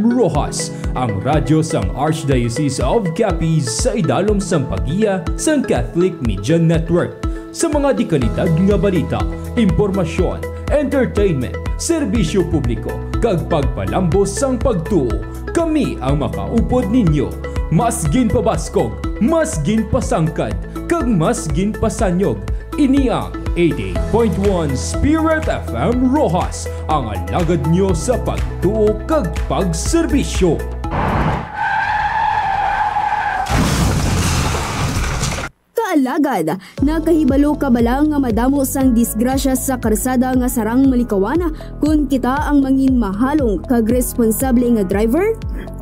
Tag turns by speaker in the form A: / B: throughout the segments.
A: FM Rojas, ang radyo sang Archdiocese of Capiz sa idalom sang pagiya sang Catholic Media Network. Sa mga di kalidad nga balita, impormasyon, entertainment, serbisyo publiko, kag pagpalambos sang pagtuo, kami ang makaupod ninyo. Mas ginpabaskog, mas ginpasangkad, kag mas ginpasanyog. Ini ang 88.1 Spirit FM Rojas, ang alagad nyo sa pagtuo kag pagserbisyo.
B: Alagad, nakahibalo ka balang nga madamo sang disgrasya sa karsada nga sarang malikawan kung kita ang mangin mahalong kag responsable nga driver?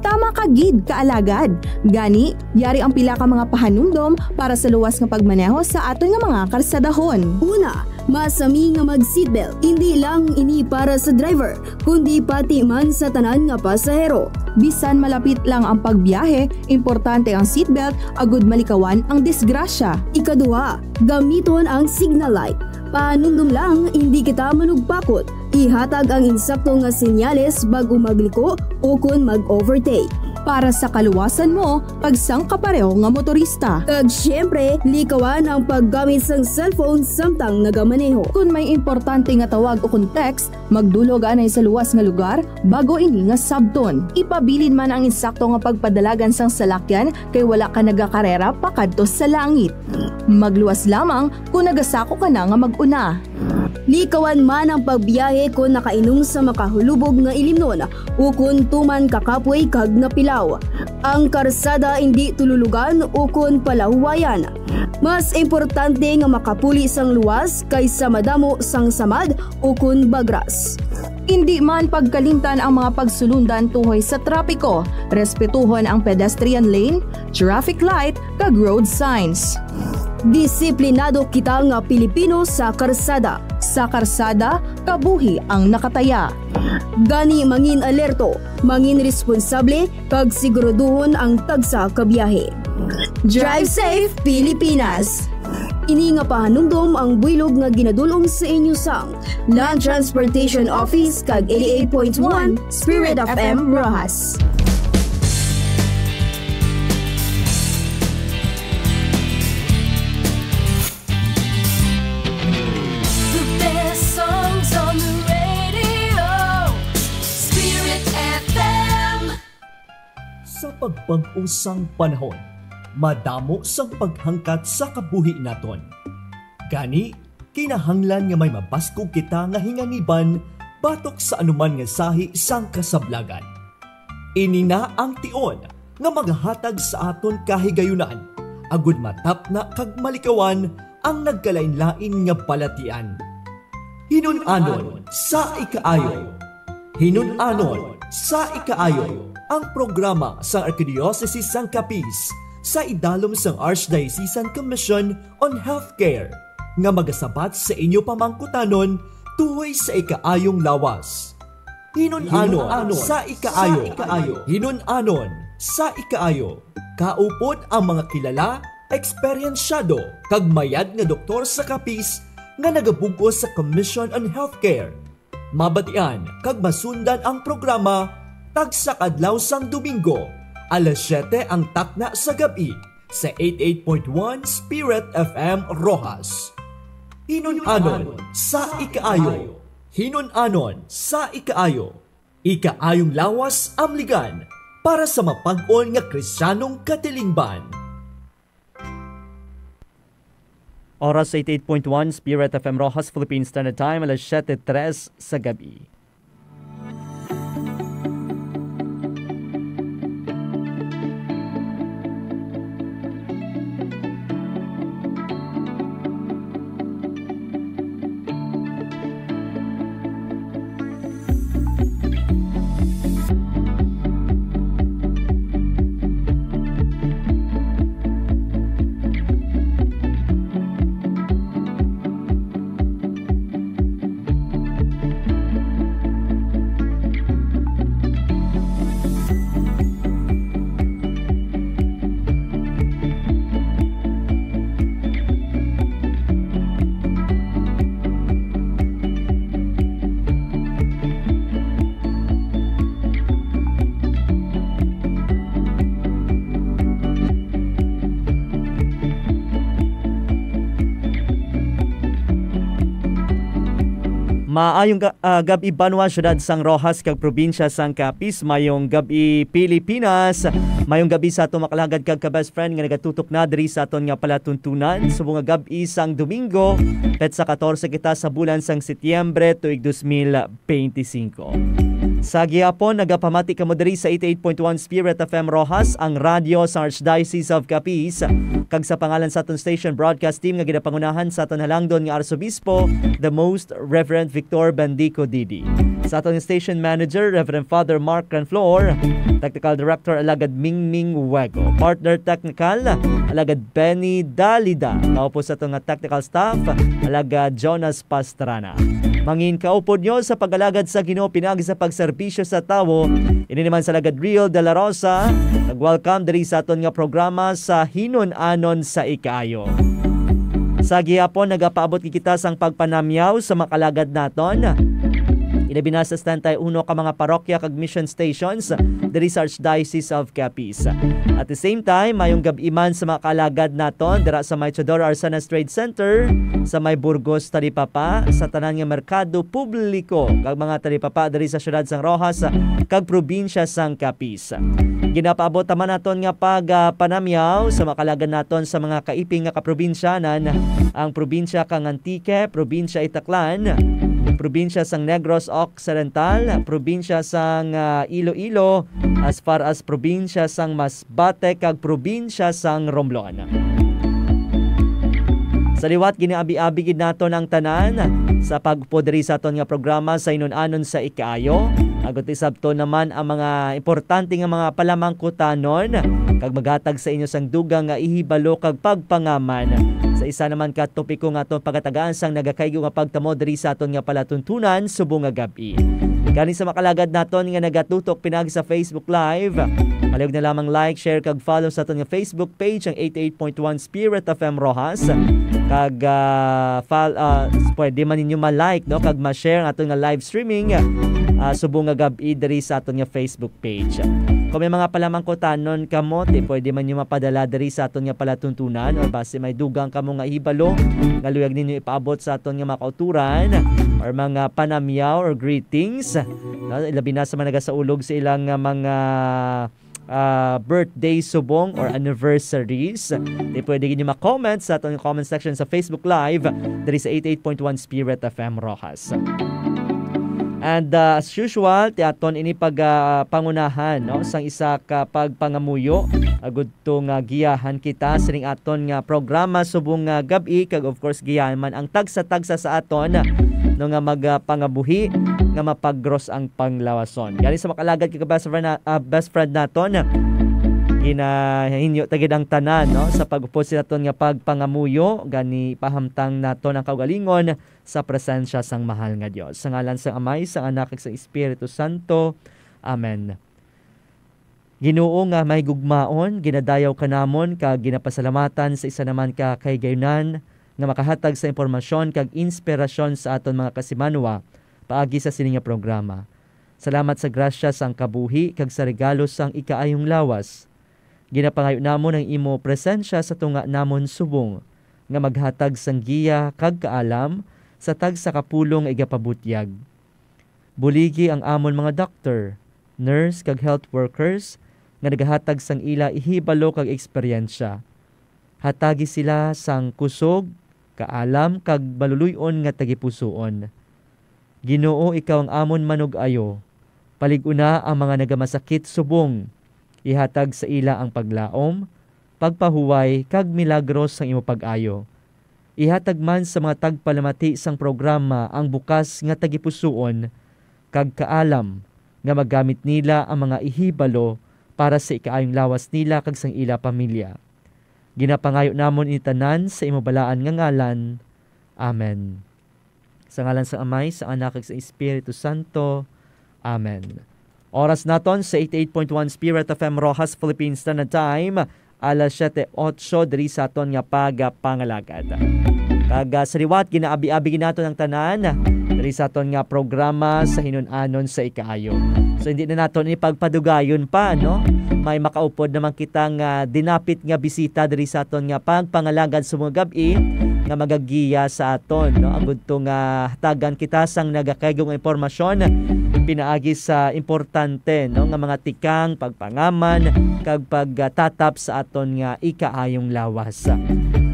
C: Tama ka gid, kaalagad. Gani, yari ang pila ka mga pahanumdom para sa luwas nga pagmaneho sa aton nga mga karsadahon.
B: Una, masami nga mag-seatbelt. Hindi lang ini para sa driver, kundi pati man sa tanan nga pasahero.
C: Bisan malapit lang ang pagbiyahe, importante ang seatbelt agud malikawan ang disgrasya.
B: Ikaduha, gamiton ang signal light. Paanundom lang, hindi kita manugpakot. Ihatag ang insakto nga senyales bago magliko o kung mag-overtake.
C: Para sa kaluwasan mo, pagsang kapareho nga motorista.
B: Kag syempre, likawan ang paggamit sang cellphone samtang nagamaneho.
C: Kung may importante nga tawag o kung text, magdulog anay sa luwas nga lugar bago ini nga sabton. Ipabilin man ang insakto nga pagpadalagan sang salakyan kay wala ka nagakarera pakadto sa langit. Magluwas lamang kung nagasako ka na nga mag-una.
B: Likawan man ang pagbiyahe kung nakainom sa makahulubog nga ilimnon o kung tuman kakapoy kag napilaw. Ang karsada hindi tululugan o kung palahuwayan. Mas importante nga makapuli sang luwas kaysa madamo sang samad o kung bagras.
C: Hindi man pagkalimtan ang mga pagsulundan tuhoy sa trapiko. Respetuhon ang pedestrian lane, traffic light, kag road signs.
B: Disiplinado kita nga Pilipino sa karsada.
C: Sa karsada, kabuhi ang nakataya.
B: Gani mangin alerto, mangin responsable, kag siguraduhon ang tagsa kabiyahe. Drive safe, Pilipinas! Ini nga pahanumdom ang buylog nga ginadulong sa inyo sang Land Transportation Office kag 88.1 Spirit FM Rojas.
D: Sa pagpag-usang panahon, madamo sang paghangkat sa kabuhi naton. Gani, kinahanglan nga may mabaskog kita nga hinganiban batok sa anuman nga sahi sang kasablagan. Ini na ang tion nga maghatag sa aton kahigayunan, agud matapna kag malikawan ang nagkalain-lain nga balatian. Hinun-anon sa ikaayo. Hinun-anon sa ikaayo. Ang programa sa Archdiocese sang Capiz sa idalom sang Archdiocesan Commission on Healthcare nga magasabat sa inyo pamangkutanon tuhoy sa ikaayong lawas. Hinun-anon sa ikaayo. Hinun-anon sa ikaayo. Kaupod ang mga kilala, eksperyensyado, kag mayad nga doktor sa Capiz nga nagabugos sa Commission on Healthcare. Mabatian kag masundan ang programa tagsa kadlaw sang Domingo, alas 7 ang takna sa gabi sa 88.1 Spirit FM Rojas. Hinun-anon sa ikaayo. Hinun-anon sa ikaayo. Ikaayong lawas amligan para sa mapag-on nga Kristiyanong katilingban.
E: Oras 88.1 Spirit FM Rojas, Philippine Standard Time, alas 7:03 sa gabi. Maayong gabi Banwa, syudad sang Rojas kag probinsya sang Capiz. Mayong gabi Pilipinas. Mayong gabi sa ato makalagad kag ka-best friend nga nagatutok na diri sa aton nga palatuntunan. Subong nga gabi sang Domingo, petsa 14 kita sa bulan sang Setyembre tuig 2025. Sa gihapon, nagapamati kamo diri sa 88.1 Spirit FM Rojas, ang radyo sa Archdiocese of Capiz. Kag sa pangalan sa aton station broadcast team nga ginapangunahan sa aton halangdon nga Arsobispo, the Most Reverend Victor Bandico Didi. Sa aton station manager, Reverend Father Mark Canflor. Technical Director, Alagad Mingming Wego. Partner Technical, Alagad Benny Dalida. Kaupo sa aton nga technical staff, Alagad Jonas Pastrana. Mangin kaupod nyo sa pag-alagad sa Ginoo pinagi sa pagserbisyo sa tawo. Ini naman sa Alagad Real de la Rosa. Nag-welcome diri sa aton nga programa sa Hinon-anon sa Ikaayo. Sa gihapon, nagapaabot kita sang pagpanamyaw sa makalagad naton. Ilabi na sa 71 ka mga parokya kag mission stations diri sa Archdiocese of Capiz. At the same time, mayong gab-iman sa mga kalagad naton dira sa may Chodoro Arsanas Trade Center, sa may Burgos Talipapa, sa tanan nga merkado publiko kag mga talipapa diri sa syudad sang Rojas kag probinsya sang Capiz. Ginapaabot naman naton nga pagpanamyaw sa makalagad naton sa mga kaiping nga kaprobinsyanan, ang probinsya kang Antique, probinsya Itaklan, probinsya sang Negros Occidental, probinsya sang Iloilo, as far as probinsya sang Masbate kag probinsya sang Romblon. Sa liwat giniabi-abi gid naton ang tanan sa pagpodri sa aton nga programa sa Hinon-anon sa Ikaayo. Agot isabto naman ang mga importante nga mga palamangkutanon kag maghatag sa inyo sang dugang nga ihibalo kag pagpangaman. Sa isa naman ka topiko nga aton pagatagaan sang nagakaygo nga pagtamo diri sa aton nga palatuntunan subong nga gabi. Kani sa makalagad naton nga nagatutok pinagi sa Facebook Live, palihog na lamang like, share kag follow sa aton nga Facebook page ang 88.1 Spirit FM Rojas. Kag pwede man ninyo ma-like no kag ma-share ang aton nga live streaming subong nga gabi diri sa aton nga Facebook page. Kung may mga palamangkotanon kamo, pwede man nyo mapadala diri sa aton nga palatuntunan or base may dugang kamo nga ihibalo nga luyag ninyo ipaabot sa aton nga makauturan or mga panamyaw or greetings. No, ilabi na sa mga nagasaulog sa ilang mga birthday subong or anniversaries. Pwede nyo ma-comment sa aton comment section sa Facebook Live diri sa 88.1 Spirit FM Rojas. And as usual, tiaton ini pagpangunahan no sang isa ka pagpangamuyo agud tong giyahan kita sining aton nga programa subong nga gabi kag of course giyahan man ang tagsa-tagsa sa aton no nga magpangabuhi nga mapaggross ang panglawason. Gani sa makalagad kay best friend naton ginahinyo tagid ang tanan no sa pag-upos naton nga pagpangamuyo gani pahamtang naton ang kaugalingon sa presensya sang mahal nga Dios. Sa ngalan sang Amay, sang Anak ug sang Espiritu Santo. Amen. Ginoo nga may gugmaon, ginadayaw kanamon kag ginapasalamatan sa isa naman ka kahigayonan nga makahatag sa impormasyon kag inspirasyon sa aton mga kasimanwa paagi sa sining nga programa. Salamat sa grasya sang kabuhi kag sa regalo sang ikaayong lawas. Ginapangayo namon ang imo presensya sa tunga namon subong nga maghatag sang giya kag kaalam sa tag sa kapulong igapabutyag. Buligi ang amon mga doctor, nurse kag health workers nga nagahatag sang ila ihibalo kag eksperyensya. Hatagi sila sang kusog, kaalam kag baluluyon nga tagipusoon. Ginoo, ikaw ang amon manug-ayo. Palig-una ang mga nagamasakit subong. Ihatag sa ila ang paglaom, pagpahuway kag milagros sang imo pag-ayo. Ihatag man sa mga tagpalamati sang programa ang bukas nga tagipusoon kag kaalam nga magamit nila ang mga ihibalo para sa ikaayong lawas nila kag sang ila pamilya. Ginapangayo namon ini tanan sa imo balaan nga ngalan. Amen. Sa ngalan sa Amay, sa Anak ug sa Espiritu Santo. Amen. Oras naton sa 88.1 Spirit FM Rojas Philippines Standard Time, alas 7:08 diri sa aton nga pagapangalagad. Kag sa liwat ginaabi-abi naton ang tanan diri sa aton nga programa sa Hinon-anon sa Ikaayo. So hindi na naton ipagpadugayon pa no. May makaupod naman kitang dinapit nga bisita diri sa aton nga pagpangalagad sa mga gabi nga nga magagiya sa aton, no? Ang gudto nga hatagan kita sang nagakaygong impormasyon pinaagi sa importante, no, nga mga tikang pagpangaman kag pagtatap sa aton nga ikaayong lawas.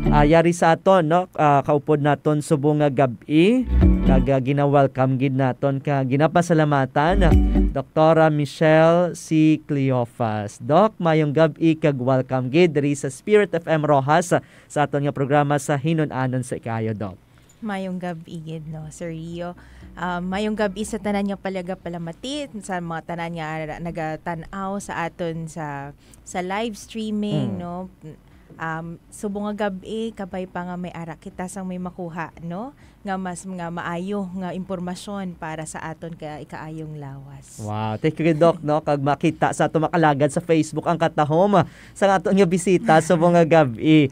E: Yari sa aton, no, kaupod naton subong nga gabi kag gina-welcome gid naton kag ginapasalamatan Dr. Michelle C. Cleofas. Doc, mayong gabi kag welcome gid diri sa Spirit FM Rojas sa aton nga programa sa Hinun-anon sa Ikayo, Doc.
F: Mayong gabi gid, no, Sir Rio. Mayong gabi sa tanan nga palamati, sa mga tanan nga nagatanaw sa aton sa live streaming, no. Subong nga gabi kabay pa nga may ara kita sang may makuha, no, nga mas nga maayo nga impormasyon para sa aton ka ikaayong lawas.
E: Wow, thank you, Doc, no, kag makita sa aton makalagad sa Facebook ang katahom sa aton nga bisita subong nga gabi.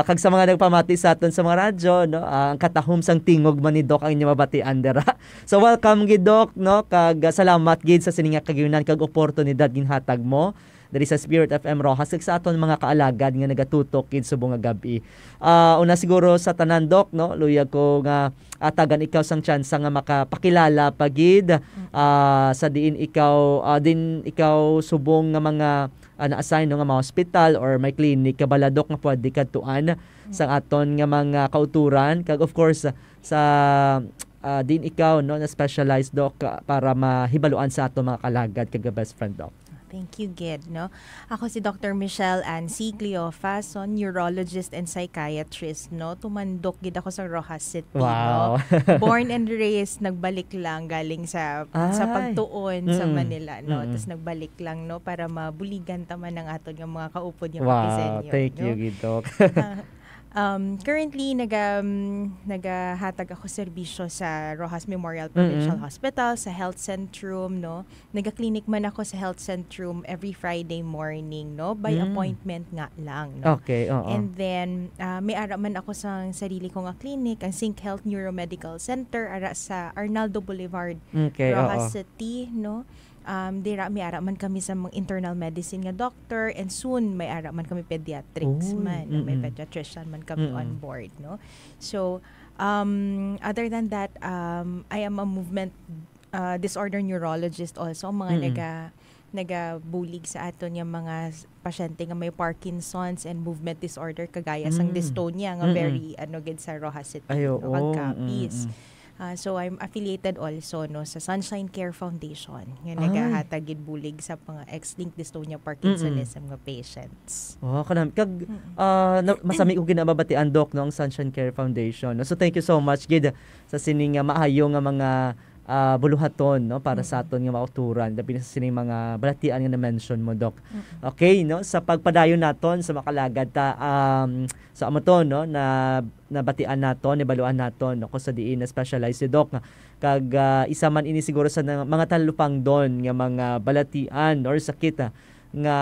E: Kag sa mga nagpamati sa aton sa mga radyo, no, ang katahom sang tingog man ni Doc ang inyo mabatian dira. So welcome gid, Doc, no, kag salamat gid sa sining nga kagayunan kag oportunidad ginhatag mo dari sa Spirit FM Rojas sa aton mga kaalagad nga nagatutok kid subong nga gabi. Una siguro sa tanan, Doc, no, luyag ko nga atagan ikaw sang tsansa nga makapakilala pagid sa diin ikaw subong nga mga na-assign no, nga mga hospital or may clinic kabaladok nga pwede kadtuan sa aton nga mga kauturan kag of course sa din ikaw, no, na specialized, Doc, para mahibaluan sa aton mga kalagad kag best friend, Doc.
F: Thank you, Gid, no. Ako si Dr. Michelle Ann C. Cleofas, neurologist and psychiatrist, no. Tumandok gid ako sa Rojas City,
E: wow,
F: no. Born and raised, nagbalik lang galing sa pagtuon sa Manila, no. Tapos nagbalik lang, no, para mabuligan taman ng aton nga mga kaupod nga kapisenyo.
E: Wow, thank
F: no?
E: you, Gid, Doc.
F: Currently, nagahatag ako serbisyo sa Rojas Memorial Provincial Hospital, sa Health Centrum, no. Nagaklinik man ako sa Health Centrum every Friday morning, no, by appointment nga lang, no.
E: Okay, oo.
F: And then, may ara man ako sa sarili kong clinic, ang Sync Health Neuromedical Center, ara sa Arnaldo Boulevard,
E: okay,
F: Rojas City, no. Dira may ara man kami sa mga internal medicine nga doctor, and soon may ara man kami pediatrics man, may pediatrician man kami on board, no. So other than that, I am a movement disorder neurologist also. Mga nagabulig sa aton yung mga pasyente nga may Parkinson's and movement disorder kagaya sang dystonia nga very gid sa Rojas City, pagkapis. So I'm affiliated also, no, sa Sunshine Care Foundation nga nagahatag gid bulig sa mga X-linked dystonia Parkinsonism nga patients.
E: Kanami kag masami ko ginababatian, Doc, no, ang Sunshine Care Foundation. No? So thank you so much gid sa sining maayo nga mga buluhaton, no, para sa aton nga mauturan labi na sa sining mga balatian nga na-mention mo, Doc. Okay, no, sa pagpadayon naton sa makalagad ta sa amoton, no, na nabatian naton, ibaluan naton, no, ko sa diin na specialized si Doc kag isa man ini siguro sa mga talupang don nga mga balatian or sakit nga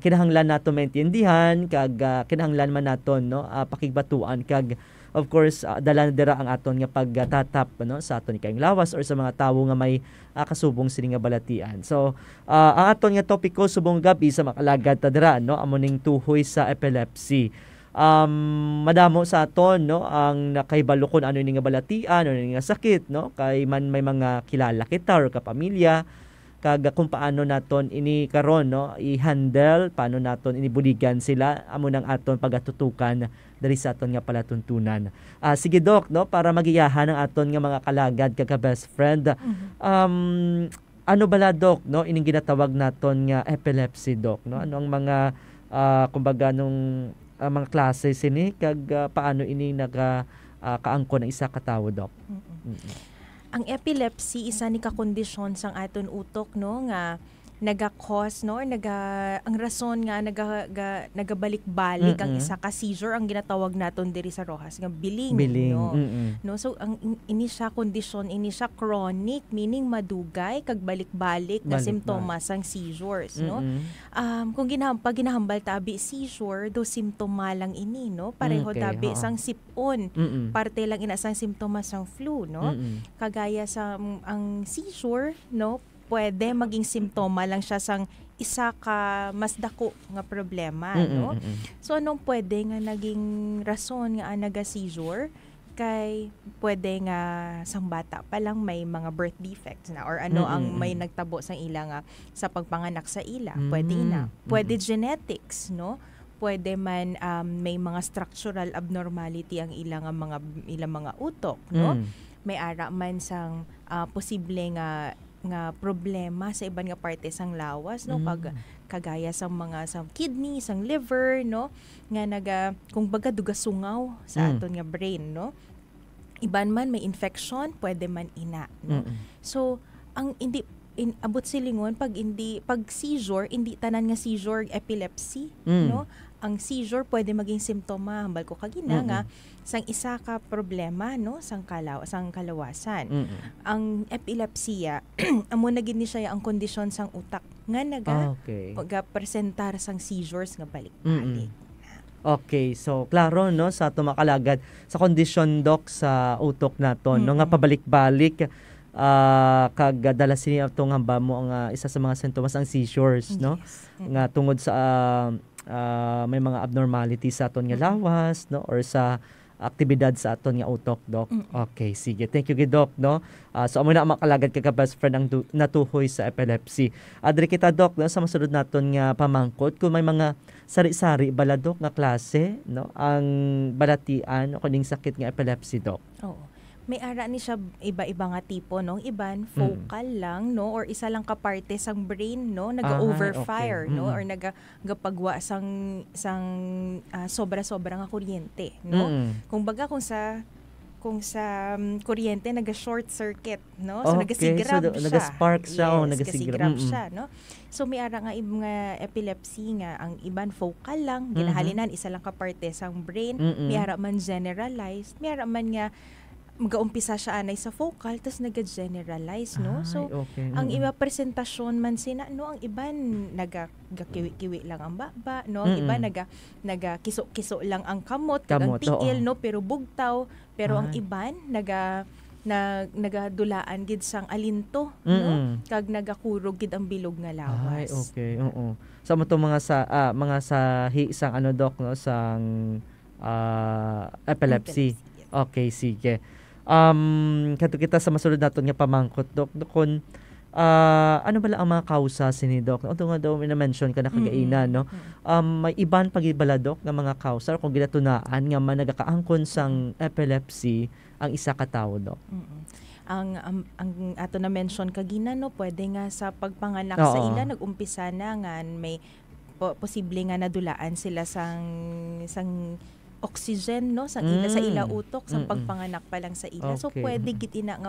E: kinahanglan nato maintindihan kag kinahanglan man naton, no, pakigbatuan kag of course dala dira ang aton nga pagtatap, no, sa aton ikayong lawas or sa mga tawo nga may kasubong sini nga balatian. So ang aton nga topiko subong gabi sa makalagad ta dira, no, amo ning tuhoy sa epilepsy. Madamo sa aton, no, ang nakahibalo kun ano ni nga balatian, ano ni nga sakit, no, kay man may mga kilala kita or kapamilya kag kung paano naton ini karon, no, i-handle, paano naton inibuligan sila, amo nang aton pagatutukan dali sa aton nga palatuntunan. Sige, Doc, no, para magiyahan ang aton nga mga kalagad kag best friend. Ano bala, Doc, no, ining ginatawag naton nga epilepsy, Doc, no? Ano ang mga kumbaga nung mga klase sini kag paano ini kaangkon ng isa ka tawo, Doc?
F: Ang epilepsy isa ni ka kondisyon sang aton utok, no, nga naga-cause, no, ang rason nga nagabalik-balik ang isa ka seizure ang ginatawag naton diri sa Rojas nga biling. No. No, so ang ini siya kondisyon, ini siya chronic, meaning madugay kag balik-balik na simptomas sang seizures, no. Kung ginahambal tabi seizure, do simptoma lang ini, no, pareho tabi sang sipon, parte lang ina sang simptomas sang flu, no. Kagaya sa ang seizure, no, pwede maging simptoma lang siya sang isa ka mas dako nga problema, no? So anong pwede nga naging rason nga naga seizure? Kay pwede nga sang bata pa lang may mga birth defects na or ano ang may nagtabo sang ila nga sa pagpanganak sa ila. Pwede na. Pwede genetics, no? Pwede man may mga structural abnormality ang ilang mga utok, no? May ara man sang posible nga problema sa iban nga parte sang lawas, no? Kagaya sang mga sang kidney, sang liver, no? Nga kung baga dugasungaw sa aton nga brain, no? Iban man may infection, pwede man ina, no? So ang abot silingon pag seizure, hindi tanan nga seizure epilepsy, no? Ang seizure pwede maging simptoma hambal ko kagina nga sang isa ka problema, no, sang kalawasan. Ang epilepsiya amo na gid ni siya ang kondisyon sang utak nga presentar sang seizures nga balik-balik.
E: Okay, so klaro no sa tumakalagad sa kondisyon Doc sa utok naton no nga pabalik-balik kag dala sini atong hamba mo ang isa sa mga sintomas ang seizures, no? Nga tungod sa may mga abnormality sa aton nga lawas, no, or sa aktibidad sa aton nga utok, Doc. Okay, sige. Thank you gid, Doc, no. So amo na makalagad kay ka best friend ang natuhoy sa epilepsy. Adri kita, Doc, no, sa masunod naton nga pamangkot kung may mga sari-sari baladok nga klase, no, ang balatian o kuning sakit nga epilepsy, Doc.
F: Oo. May ara ni siya iba-iba nga tipo, no? Iban focal lang, no, or isa lang ka parte sang brain, no, naga-overfire, no, or nagapagwa sang sobra-sobra nga kuryente, no? Kung baga kung sa kuryente naga-short circuit, no? So nagasigrab siya.
E: Naga-spark siya,
F: nagasigrab siya, no? So may ara nga mga epilepsy nga ang iban focal lang, ginahalinan isa lang ka parte sang brain, may ara man generalized, may ara man nga mag-umpisa siya anay sa focal tas naga-generalize, no? So ang iba presentasyon man sina, no, ang iban nagakiwi-kiwi lang ang baba, no? Ang iba naga-kiso-kiso lang ang kamot ang tiil, no, pero bugtaw, pero ang iban nagadulaan gid sang alinto, no, kag nagakurog gid ang bilog nga lawas.
E: So mo to mga sahi sang ano, Doc, no, sang epilepsy. Okay, sige. Kato kita sa masulod naton nga pamangkot, Doc, kun ano bala ang mga kausa sini, Doc? Ito nga daw na-mention ka na kagaina, no? May iban pagibala, Doc, nga mga kausa kung ginatunaan nga managakaangkon sang epilepsy ang isa ka tawo, Doc.
F: Ang ato na mention kagina, no, pwede nga sa pagpanganak sa ila nagumpisa na nga may posible nga nadulaan sila sang oxygen, no, sa ila utok sa pagpanganak pa lang sa ila. So pwede gid ina nga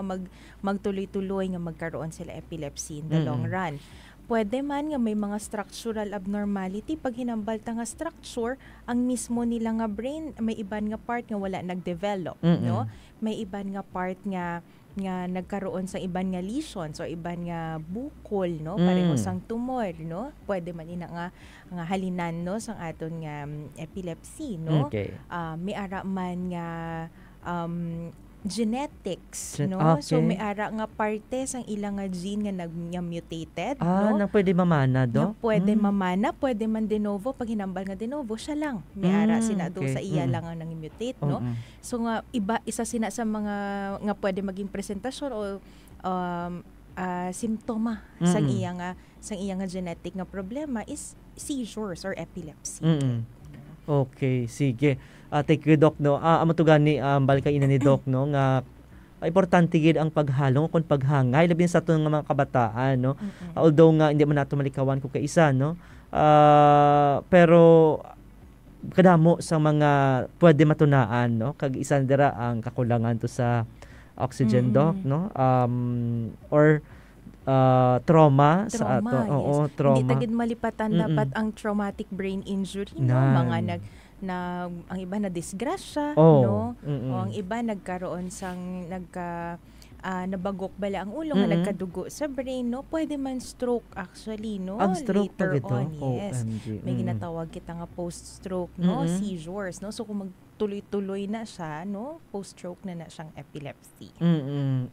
F: magtuloy-tuloy nga magkaroon sila epilepsy in the long run. Pwede man nga may mga structural abnormality pag hinambal ta nga structure ang mismo nila nga brain, may iban nga part nga wala nagdevelop, no? May iban nga part nga nagkaroon sa iban nga lesions o iban nga bukol, no, pareho sang tumor, no. Pwede man ina nga halinan, no, sang aton nga epilepsy, no. May ara man nga genetics, no. So may ara nga parte sang ilang nga gene nga mutated, no.
E: Na pwede mamana, Do?
F: Pwede mamana, pwede man de novo. Pag hinambal nga de novo, siya lang. May ara sinado sa iya lang ang nang-mutate, no. So nga isa sina sa mga nga pwede maging presentasyon o simptoma sang iya nga genetic nga problema is seizures or epilepsy.
E: Okay, sige. Thank you, Doc, no. Amo to gani balka ina ni Doc, no, nga importante gid ang paghalong kon paghangay labi sa aton nga mga kabataan, no. Although nga hindi man nato malikawan ko kaisa, no. Pero kadamo sa mga pwede matunaan, no, kag isa dira ang kakulangan to sa oxygen, Doc, no. Or trauma sa ato.
F: Yes.
E: Trauma.
F: Hindi tagid malipatan dapat ang traumatic brain injury, no, mga ang iba na disgrasya, no, o ang iba nagkaroon sang nabagok bala ang ulo nga nagkadugo sa brain, no, pwede man stroke actually, no,
E: Ang stroke
F: later
E: pa
F: on,
E: gito?
F: yes.
E: OMG.
F: May ginatawag kita nga post-stroke, no, seizures, no, so kung magtuloy-tuloy na siya, no, post-stroke na siyang epilepsy.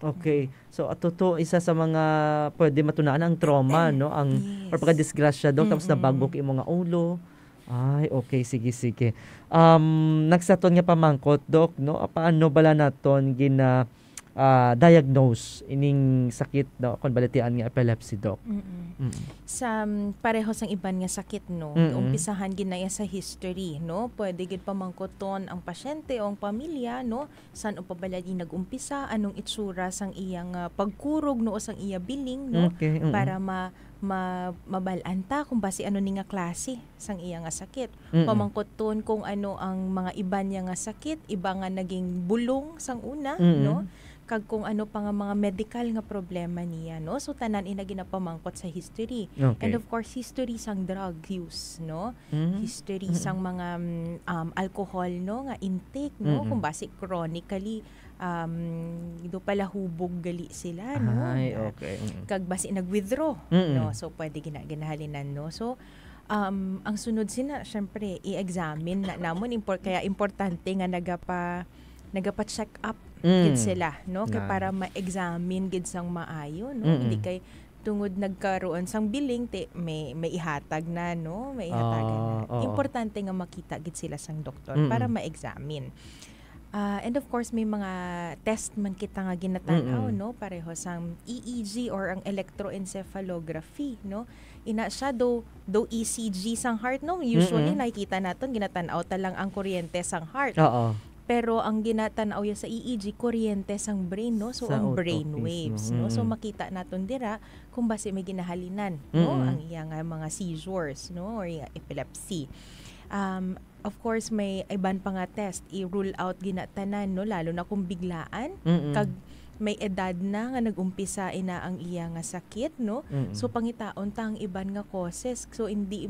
E: Okay. So ato isa sa mga pwede matunaan ang trauma, no, ang
F: Yes.
E: or pagka-disgrasya dok tapos nabagok imo nga ulo. Ay, okay, sige. Nagsaton nga pamangkot dok, no, paano bala naton gina diagnose ining sakit no kon balatian nga epilepsy dok.
F: Sa pareho sang iban nga sakit, no, umpisahan ginaya sa history, no, pwede gid pamangkoton ang pasyente o ang pamilya, no, san o pabaladi nagumpisa, anong itsura sang iyang pagkurog no o sang iya biling, no,
E: Okay.
F: para mabalanta kung base ano ni nga klase sang iya nga sakit. Pamangkoton kung ano ang mga iban niya nga sakit, iba nga naging bulong sang una, no, kag kung ano pa nga mga medical nga problema niya, no, so tanan ina ginapamangkot sa history.
E: Okay.
F: And of course history sang drug use, no, history sang mga alcohol, no, nga intake, no, kung base chronically do pala hubog gali sila, no.
E: Ay, okay.
F: Kag base nag-withdraw, no, so pwede ginahalinan, no, so ang sunod sina syempre i-examine na namon kaya importante nga nagapa-check up gid sila, no, kay para ma-examine gid sang maayo, no, hindi kay tungod nagkaroon sang biling may ihatag na, no, may ihatagan na. Importante nga makita gid sila sang doktor para ma-examine. And of course may mga test man kita nga ginatanaw, no, pareho sang EEG or ang electroencephalography, no, ina siya do ECG sang heart, no, usually nakikita naton ginatanaw ta lang ang kuryente sang heart.
E: Oo.
F: Pero ang ginatanaw ya sa EEG kuryente sang brain, no, so
E: Sa
F: ang
E: auto
F: brain
E: mismo.
F: waves, no, so makita naton dira kung base may ginahalinan, no, ang iya nga mga seizures, no, or iya epilepsy. Of course may iban pa nga test i-rule out ginatanan, no, lalo na kung biglaan kag may edad na nga nagumpisa ina ang iya nga sakit, no, so pangitaon ta ang iban nga causes, so hindi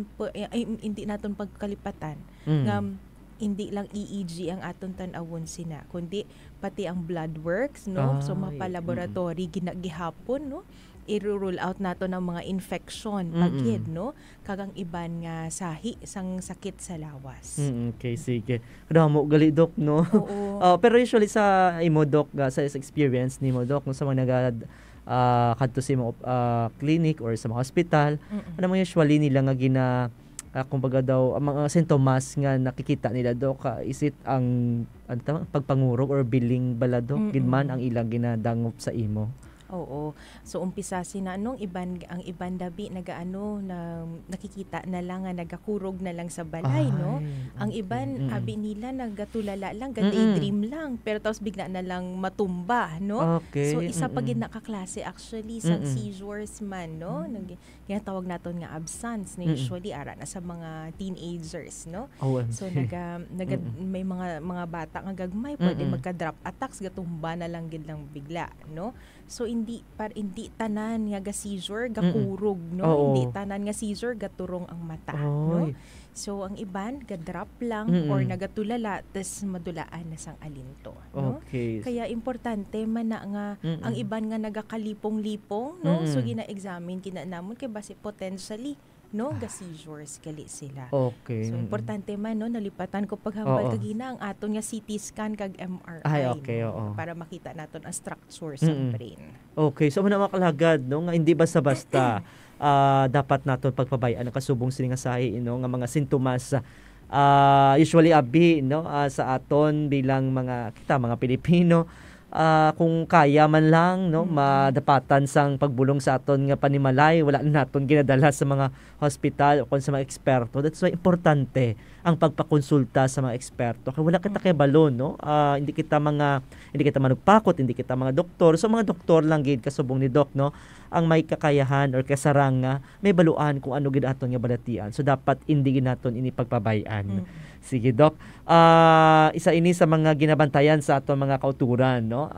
F: naton pagkalipatan nga hindi lang EEG ang aton tan-awon sina, kundi pati ang blood works, no, so mapa-laboratory ginagihapon, no, i-rule out nato ng mga infection pagid, no, kagang iban nga sahi sang sakit sa lawas.
E: Okay, sige. Kadamo gali dok, no.
F: Oo.
E: Pero usually sa imo dok sa experience nimo dok no, sa mga kadto sa imo clinic or sa mga hospital, ano mo usually nila nga kumbaga daw ang mga sintomas nga nakikita nila dok, is it ang pagpangurog or biling balado gid man ang ilang ginadangop sa imo?
F: Oo. So umpisa sina ang iban dabi nagaano na nakikita na lang nga nagakurog na lang sa balay, no. Ang iban abi nila nagatulala lang, daydream lang, pero tapos bigla na lang matumba, no.
E: Okay.
F: So isa pa gid nakaklase actually sa seizures man, no. Ginatawag naton nga absence na usually ara na sa mga teenagers, no. So may mga bata nga gagmay pwede magka-drop attacks, gatumba na lang gid lang bigla, no. So hindi tanan nga seizure gakurog, no. Hindi tanan nga seizure gaturong ang mata, no. So ang iban ga-drop lang or nagatulala tes madulaan na sang alinto, no.
E: Okay.
F: Kaya importante man na nga ang iban nga nagakalipong-lipong, no. So gina-examine kinanamon kay base potentially, no, ga-seizures gali sila.
E: Okay.
F: So importante man, no, nalipatan ko paghambal kagina ang aton nga CT scan kag MRI.
E: Ay, okay,
F: no, para makita naton ang structure sa brain.
E: Okay, so muna makalagad, no, nga hindi basta-basta dapat naton pagpabayaan ang kasubong sini nga sahi, no, nga mga sintomas usually abi, no, sa aton bilang mga Pilipino. Kung kaya man lang, no, madapatan sang pagbulong sa aton nga panimalay, wala na naton ginadala sa mga hospital o sa mga eksperto. That's why importante ang pagpakonsulta sa mga eksperto. Kaya wala kita kay balon, no. Hindi kita manugpakot, hindi kita mga doktor. So mga doktor lang gid kasubong ni doc, no, ang may kakayahan or kasarang nga may baluan kung ano gid aton nga balatian. So dapat hindi gid naton ini pagpabayaan. Sige doc. Isa ini sa mga ginabantayan sa aton mga kauturan, no.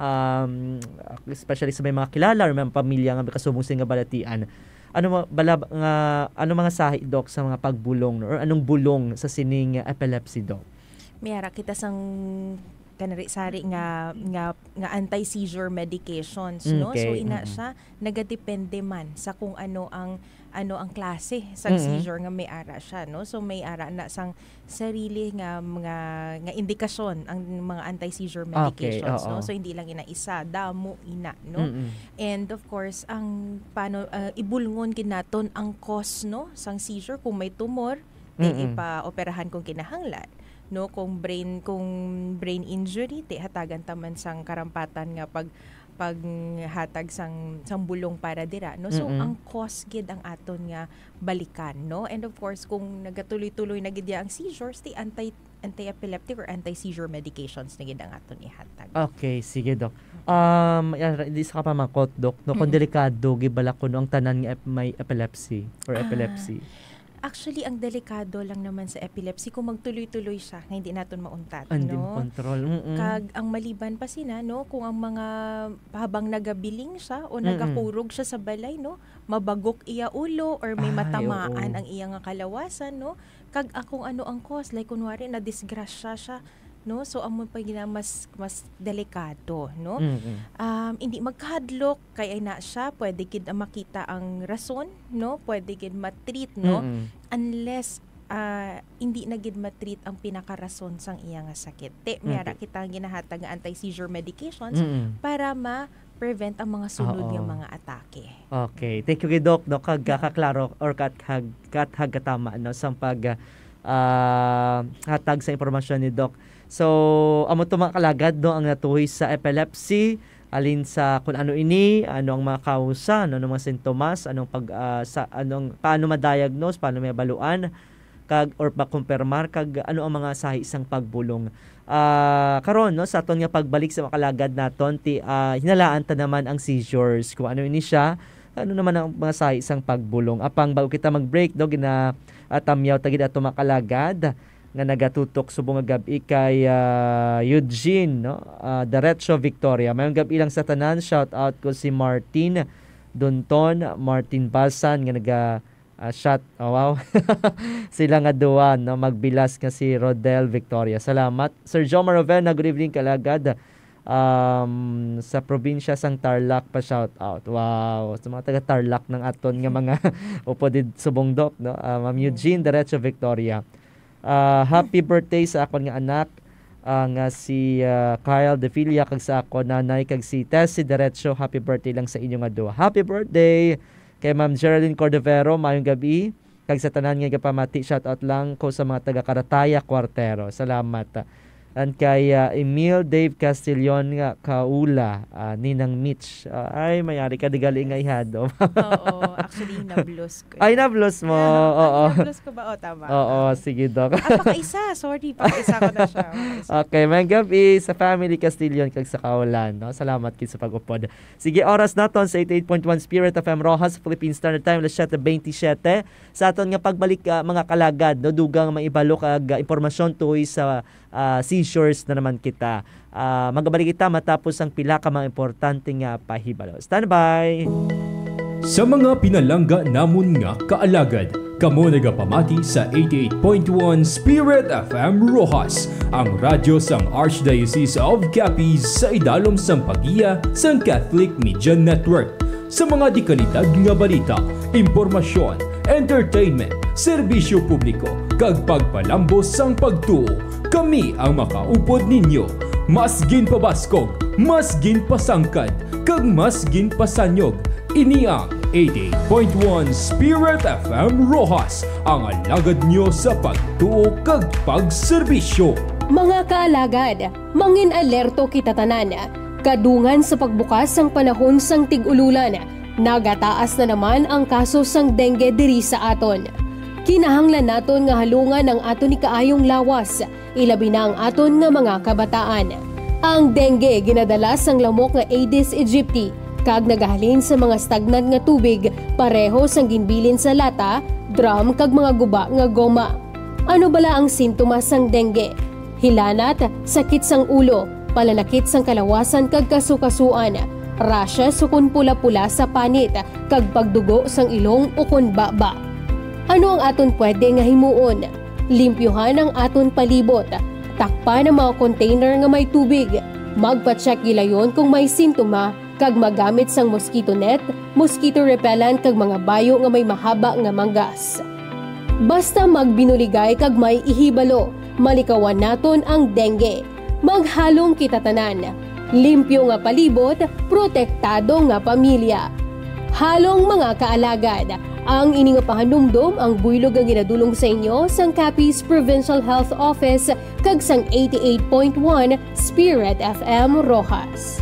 E: Especially sa may mga kilala or mga pamilya nga kasubong sa nga balatian. Ano mga sahi doc sa mga pagbulong, no? Or anong bulong sa sining epilepsy doc?
F: Mayara kita sang kanari sari nga anti-seizure medications, no?
E: Okay.
F: So ina siya nagadepende man sa kung ano ang klase sa seizure nga may ara siya, no? So may ara na sang sarili nga mga indikasyon ang mga anti-seizure medications, no? So hindi lang ina isa, damo ina, no? And of course, ang paano ibulngon kinaton ang cause, no, sang seizure. Kung may tumor, ipa-operahan kung kinahanglan, no? Kung brain injury, hatagan taman sang karampatan nga paghatag sang bulong para dira, no? So ang cause gid ang aton nga balikan, no? And of course kung nagatuloy-tuloy na gid ang seizures, ti anti-epileptic or anti-seizure medications na gid ang aton ihatag.
E: Okay, sige Dok. Hindi sa kapamakot Dok, no, kung delikado gibala ko no ang tanan nga may epilepsy or epilepsy.
F: Actually, ang delikado lang naman sa epilepsy kung magtuloy-tuloy siya, nga hindi natin mauntat,
E: Andin
F: no?
E: control.
F: Kag ang maliban pa sina, no, kung ang mga habang nagabiling siya o nagakurog siya sa balay, no, mabagok iya ulo or may matamaan ang iya nga kalawasan, no? Kag akong ano ang cause, like kunwari na disgrasya siya, no? So amo pa gina mas delikado, no? Hindi magkahadlok kay ay na siya, pwede gid makita ang rason, no? Pwede gid matreat, no? Unless hindi na gid matreat ang pinakarason sang iya nga sakit. Mayara kita ginahatag nga anti-seizure medications para ma-prevent ang mga sunod nga mga atake.
E: Okay, thank you Doc, no, kag kaklaro or katama no sang pag hatag sa impormasyon ni Doc. So, amo to mga kalagad, no, ang natuhoy sa epilepsy, alin sa kung ano ano ang mga kausa, ano ang mga sintomas, paano ma-diagnose, paano may baluan, kag or makumpirmar, kag ano ang mga sahi isang pagbulong. Karon, no, sa aton nga pagbalik sa mga kalagad naton, hinalaan ta naman ang seizures, kung ano siya, ano naman ang mga sahi isang pagbulong. Apang bago kita mag-break, no, tamyaw tagid ato mga kalagad, nga nagatutok subong nga gabi kay Eugene, no, Diretso Victoria. Mayong gabi lang sa tanan, shout out ko si Martin Dunton, Martin Basan nga naga shot. Wow. Sila nga duwa, no, magbilas nga si Rodel Victoria. Salamat. Sir Joe Marovena, good evening kalagad. Sa probinsya sang Tarlac pa shout out. Wow, sa mga taga Tarlac ng aton nga mga upodid subong Doc, no. Ma'am Eugene Diretso Victoria. Happy birthday sa akon nga anak nga si Kyle De Villa, kag sa ako nanay kag si Tessie Diretso. Happy birthday lang sa inyo nga duha. Happy birthday kay Ma'am Geraldine Cordovero, mayong gabi. Kag sa tanan nga gapamati, shout out lang ko sa mga taga Karataya Cuartero. Salamat. And kay Emil Dave Castillon nga kaula, Ninang Mitch. Ay, mayari ka digali nga ihado.
F: Oo, actually nablos ko.
E: Ay, nablos mo. Oo.
F: Nablos ko ba? O, tama.
E: Oo, sige Doc.
F: Pakaisa. Sorry, pakaisa ko na siya.
E: Okay, may gabi sa family Castillon kag sa kaulan, no? Salamat kid sa pag-upod. Sige, oras naton sa 88.1 Spirit FM Rojas, Philippine Standard Time, 7:27. Sa aton nga pagbalik mga kalagad, no, dugang maibalo kag impormasyon tuoy sa seizures na naman kita. Magabalik kita matapos ang pila ka mga importante nga pahibalo. Stand by!
A: Sa mga pinalangga namon nga kaalagad, kamo nagapamati sa 88.1 Spirit FM Rojas, ang radyo sang Archdiocese of Capiz sa idalom sang pagiya sang Catholic Media Network. Sa mga dikanitag nga balita, impormasyon, entertainment, serbisyo publiko, kag pagpalambos sang pagtuo, kami ang makaupod ninyo. Mas ginpabaskog, mas ginpasangkad, kag mas ginpasanyog. Ini ang 88.1 Spirit FM Rojas, ang alagad nyo sa pagtuo kag pagserbisyo.
G: Mga kaalagad, mangin alerto kita tanan. Kadungan sa pagbukas sang panahon sang tig-ululan, nagataas na naman ang kaso sang dengue diri sa aton. Kinahanglan naton nga halungan ang aton ni kaayong lawas, ilabi na ang aton nga mga kabataan. Ang dengue ginadala sang lamok nga Aedes aegypti, kag nagahalin sa mga stagnant nga tubig, pareho sang ginbilin sa lata, drum kag mga guba nga goma. Ano bala ang sintomas sang dengue? Hilanat, sakit sang ulo, palalakit sang kalawasan kag kasukasuan, rashes sukun pula-pula sa panit, kag pagdugo sang ilong ukon baba. Ano ang aton pwede nga himuon? Limpyuhan ang aton palibot, Takpan ang mga container nga may tubig. Magpa-check gilayon kung may sintoma kag magamit sang mosquito net, mosquito repellent kag mga bayo nga may mahaba nga manggas. Basta magbinuligay kag may ihibalo, malikawan naton ang dengue. Maghalong kita tanan. Limpyo nga palibot, protektado nga pamilya. Halong mga kaalagad. Ang ini nga pahanumdom ang buylog nga ginadulong sa inyo sang Capiz Provincial Health Office kag sang 88.1 Spirit FM Rojas.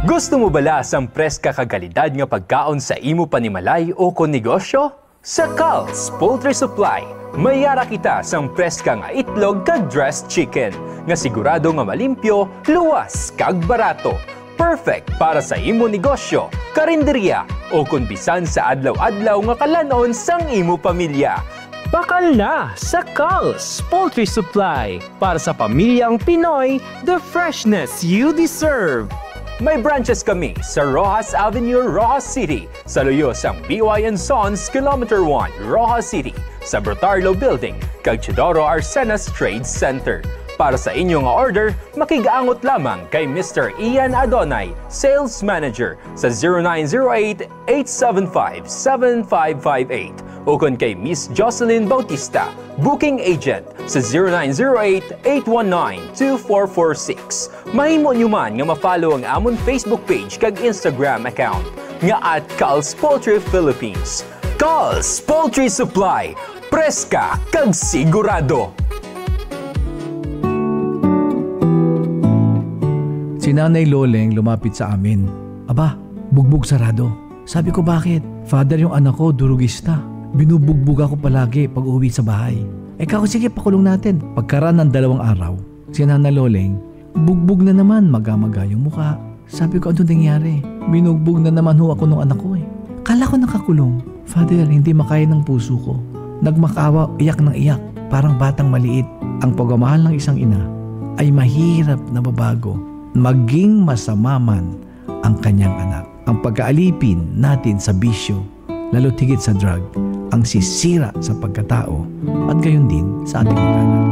A: Gusto mo bala sang preska kagalidad nga pagkaon sa imo panimalay o kon negosyo? Sa Cal's Poultry Supply, mayara kita sang preska nga itlog kag dressed chicken nga sigurado nga malimpyo, luwas kag barato. Perfect para sa imo negosyo, karinderya o kung bisan sa adlaw-adlaw nga kalanon sang imo pamilya. Bakal na sa Cal's Poultry Supply para sa pamilyang Pinoy, the freshness you deserve. May branches kami sa Rojas Avenue, Rojas City, sa luyo sang BY & Sons, Kilometer 1, Rojas City, sa Brotarlo Building, kag Chidoro Arsenas Trade Center. Para sa inyong order, makigaangot lamang kay Mr. Ian Adonay, Sales Manager sa 0908-875-7558 o kung kay Miss Jocelyn Bautista, Booking Agent sa 0908-819-2446. Mahimo nyo man nga ma-follow ang amon Facebook page kag Instagram account nga at Cal's Poultry Philippines. Cal's Poultry Supply, preska kag sigurado.
H: Si Nanay Loleng lumapit sa amin. Aba, bugbog sarado. Sabi ko bakit? Father, yung anak ko, durugista. Binubugbog ako palagi pag uwi sa bahay. Kako, sige, pakulong natin. Pagkaraan ng 2 araw, si Nanay Loleng, bugbog na naman, maga-maga yung muka. Sabi ko, ano nangyari? Binugbog na naman ho ako ng anak ko eh. Kala ko nakakulong. Father, hindi makaya ng puso ko. Nagmakawa, iyak ng iyak. Parang batang maliit. Ang pagmamahal ng isang ina ay mahirap na babago. Maging masama man ang kanyang anak. Ang pag-aalipin natin sa bisyo, lalo tigit sa drug, ang sisira sa pagkatao at gayon din sa ating mag-anak.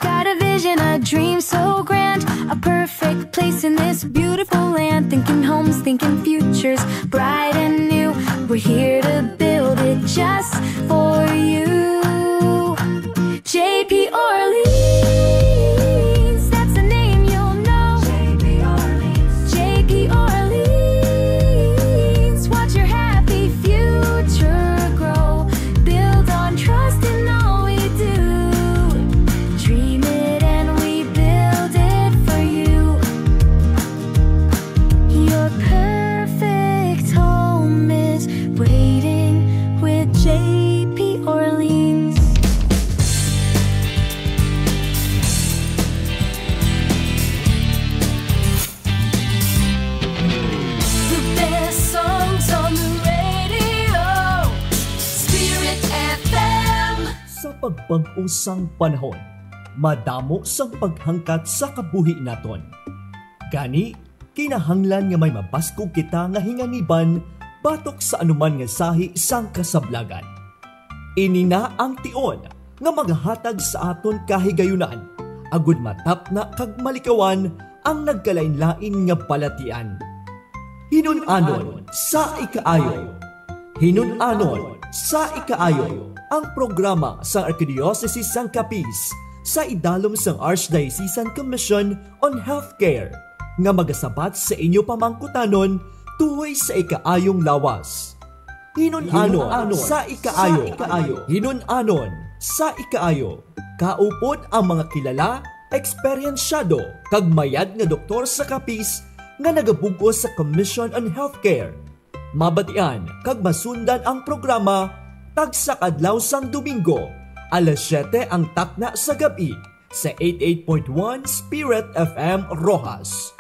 I: Got a vision, a dream so grand, a perfect place in this beautiful land. Thinking homes, thinking futures, bright and new. We're here to build it just for you. JP Orleans, that's the name you'll know. JP Orleans, JP Orleans. Watch your happy future grow. Build on trust in all we do. Dream it and we build it for you. Your perfect home is waiting with JP Orleans. The best songs on the radio, Spirit FM.
D: Sa pagbag-usang panahon, madamo sang paghangkat sa kabuhi naton. Gani, kinahanglan nga may mabaskog kita nga hinganiban batok sa anuman nga sahi sang kasablagan. Ini na ang tion nga maghatag sa aton kahigayunan, agud matap na kag malikawan ang nagkalain-lain nga balatian. Hinun-anon sa ikaayo. Hinun-anon sa ikaayo ang programa sa Archdiocese sang Capiz sa idalom sang Archdiocesan Commission on Healthcare nga magasabat sa inyo pamangkutanon tuhoy sa ikaayong lawas. Hinun-anon sa ikaayo. Hinun-anon sa ikaayo. Kaupod ang mga kilala, eksperyensyado, kag mayad nga doktor sa Capiz nga nagabugos sa Commission on Healthcare. Mabatian kag masundan ang programa tagsa kadlaw sang Domingo, alas 7 ang takna sa gabi sa 88.1 Spirit FM Rojas.